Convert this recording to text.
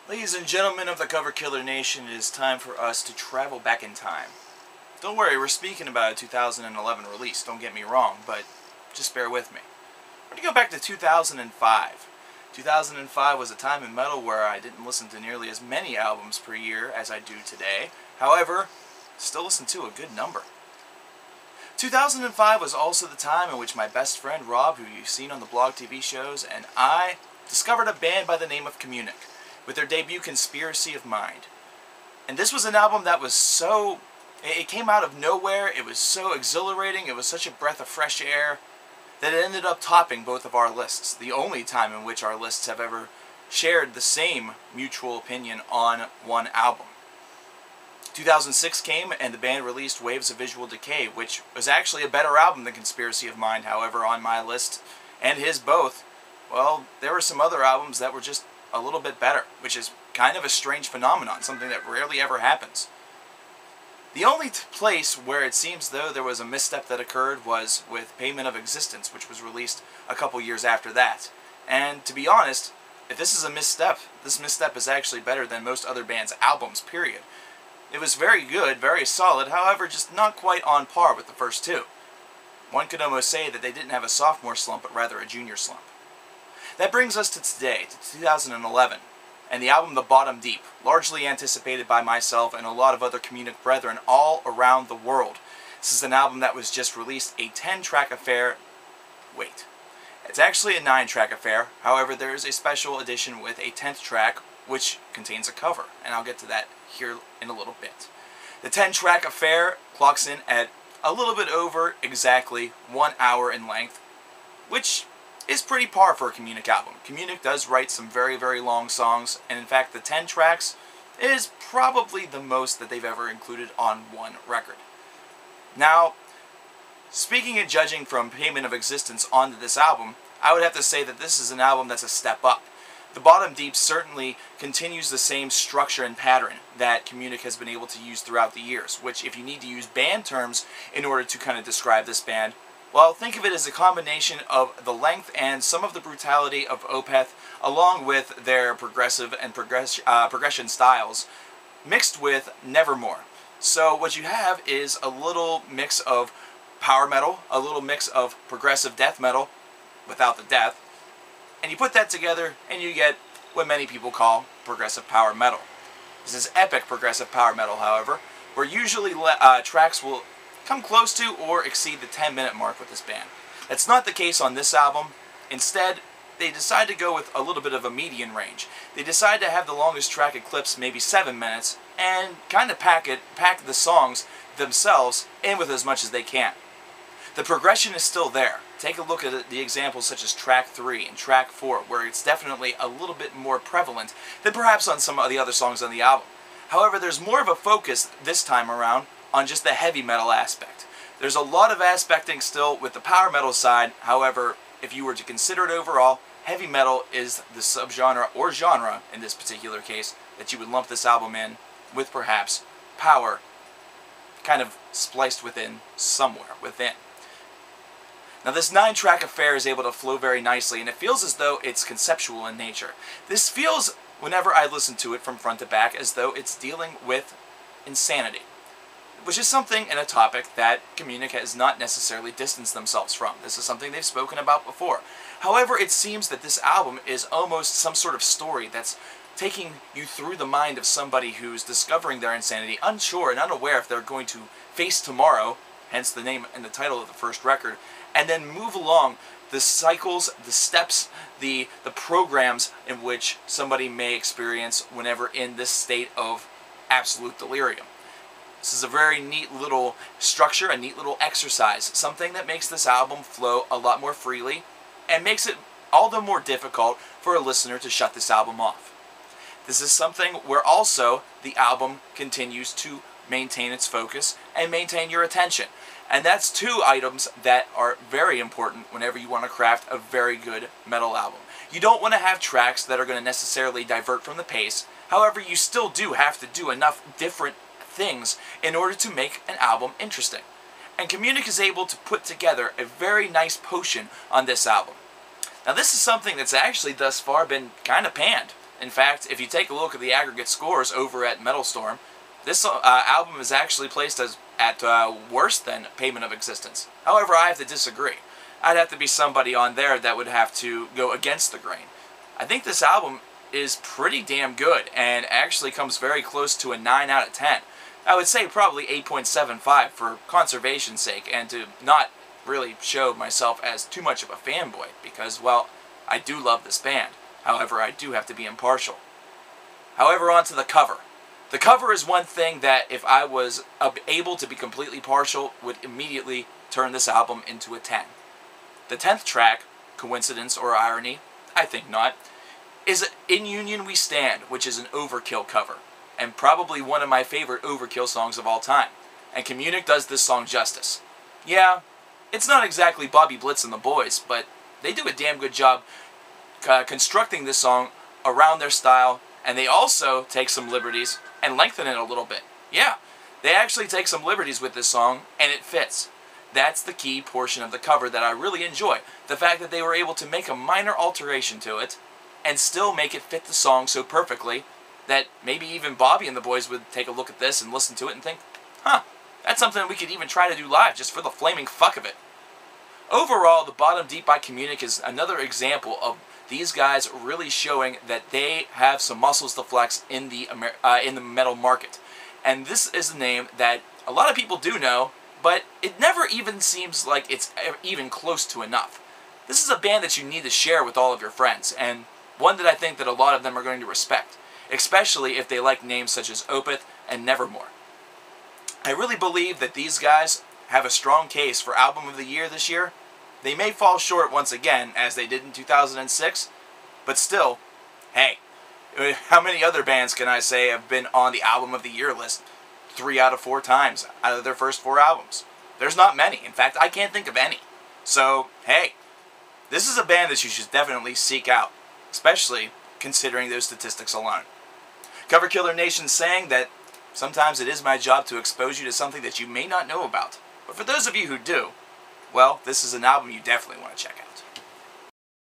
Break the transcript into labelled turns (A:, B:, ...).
A: Ladies and gentlemen of the Cover Killer Nation, it is time for us to travel back in time. Don't worry, we're speaking about a 2011 release, don't get me wrong, but just bear with me. We're going to go back to 2005. 2005 was a time in metal where I didn't listen to nearly as many albums per year as I do today. However, still listen to a good number. 2005 was also the time in which my best friend Rob, who you've seen on the blog TV shows, and I discovered a band by the name of Communic, with their debut Conspiracy of Mind. And this was an album that was so... it came out of nowhere, it was so exhilarating, it was such a breath of fresh air, that it ended up topping both of our lists. The only time in which our lists have ever shared the same mutual opinion on one album. 2006 came and the band released Waves of Visual Decay, which was actually a better album than Conspiracy of Mind. However, on my list, and his both, well, there were some other albums that were just a little bit better, which is kind of a strange phenomenon, something that rarely ever happens. The only place where it seems though there was a misstep that occurred was with Payment of Existence, which was released a couple years after that. And to be honest, if this is a misstep, this misstep is actually better than most other bands' albums, period. It was very good, very solid, however just not quite on par with the first two. One could almost say that they didn't have a sophomore slump, but rather a junior slump. That brings us to today, to 2011, and the album The Bottom Deep, largely anticipated by myself and a lot of other Communic brethren all around the world. This is an album that was just released, a 10-track affair. Wait, it's actually a 9-track affair, however there is a special edition with a 10th track which contains a cover, and I'll get to that here in a little bit. The 10-track affair clocks in at a little bit over exactly 1 hour in length, which is pretty par for a Communic album. Communic does write some very, very long songs, and in fact the 10 tracks is probably the most that they've ever included on one record. Now, speaking and judging from Payment of Existence onto this album, I would have to say that this is an album that's a step up. The Bottom Deep certainly continues the same structure and pattern that Communic has been able to use throughout the years, which if you need to use band terms in order to kind of describe this band, well, think of it as a combination of the length and some of the brutality of Opeth, along with their progressive and progression styles, mixed with Nevermore. So what you have is a little mix of power metal, a little mix of progressive death metal, without the death, and you put that together and you get what many people call progressive power metal. This is epic progressive power metal, however, where usually tracks will come close to or exceed the 10-minute mark with this band. That's not the case on this album. Instead, they decide to go with a little bit of a median range. They decide to have the longest track eclipse maybe 7 minutes and kind of pack the songs themselves in with as much as they can. The progression is still there. Take a look at the examples such as track 3 and track 4, where it's definitely a little bit more prevalent than perhaps on some of the other songs on the album. However, there's more of a focus this time around on just the heavy metal aspect. There's a lot of aspecting still with the power metal side. However, if you were to consider it overall, heavy metal is the subgenre or genre in this particular case that you would lump this album in, with perhaps power kind of spliced within somewhere within. Now this 9-track affair is able to flow very nicely, and it feels as though it's conceptual in nature. This feels, whenever I listen to it from front to back, as though it's dealing with insanity, which is something and a topic that Communic has not necessarily distanced themselves from. This is something they've spoken about before. However, it seems that this album is almost some sort of story that's taking you through the mind of somebody who's discovering their insanity, unsure and unaware if they're going to face tomorrow, hence the name and the title of the first record, and then move along the cycles, the steps, the programs in which somebody may experience whenever in this state of absolute delirium. This is a very neat little structure, a neat little exercise, something that makes this album flow a lot more freely and makes it all the more difficult for a listener to shut this album off. This is something where also the album continues to maintain its focus and maintain your attention. And that's two items that are very important whenever you want to craft a very good metal album. You don't want to have tracks that are going to necessarily divert from the pace. However, you still do have to do enough different things in order to make an album interesting. And Communic is able to put together a very nice potion on this album. Now this is something that's actually thus far been kind of panned. In fact, if you take a look at the aggregate scores over at Metal Storm, this album is actually placed as at worse than Pavement of Existence. However, I have to disagree. I'd have to be somebody on there that would have to go against the grain. I think this album is pretty damn good and actually comes very close to a 9 out of 10. I would say probably 8.75 for conservation's sake and to not really show myself as too much of a fanboy because, well, I do love this band. However, I do have to be impartial. However, on to the cover. The cover is one thing that, if I was able to be completely partial, would immediately turn this album into a 10. The 10th track, coincidence or irony, I think not, is In Union We Stand, which is an Overkill cover, and probably one of my favorite Overkill songs of all time. And Communic does this song justice. Yeah, it's not exactly Bobby Blitz and the Boys, but they do a damn good job constructing this song around their style, and they also take some liberties and lengthen it a little bit. Yeah, they actually take some liberties with this song, and it fits. That's the key portion of the cover that I really enjoy. The fact that they were able to make a minor alteration to it, and still make it fit the song so perfectly, that maybe even Bobby and the Boys would take a look at this and listen to it and think, huh, that's something we could even try to do live just for the flaming fuck of it. Overall, The Bottom Deep by Communic is another example of these guys really showing that they have some muscles to flex in the metal market. And this is a name that a lot of people do know, but it never even seems like it's even close to enough. This is a band that you need to share with all of your friends, and one that I think that a lot of them are going to respect, especially if they like names such as Opeth and Nevermore. I really believe that these guys have a strong case for Album of the Year this year. They may fall short once again, as they did in 2006, but still, hey, how many other bands can I say have been on the Album of the Year list 3 out of 4 times out of their first 4 albums? There's not many. In fact, I can't think of any. So, hey, this is a band that you should definitely seek out, especially considering those statistics alone. Coverkillernation saying that sometimes it is my job to expose you to something that you may not know about. But for those of you who do, well, this is an album you definitely want to check out.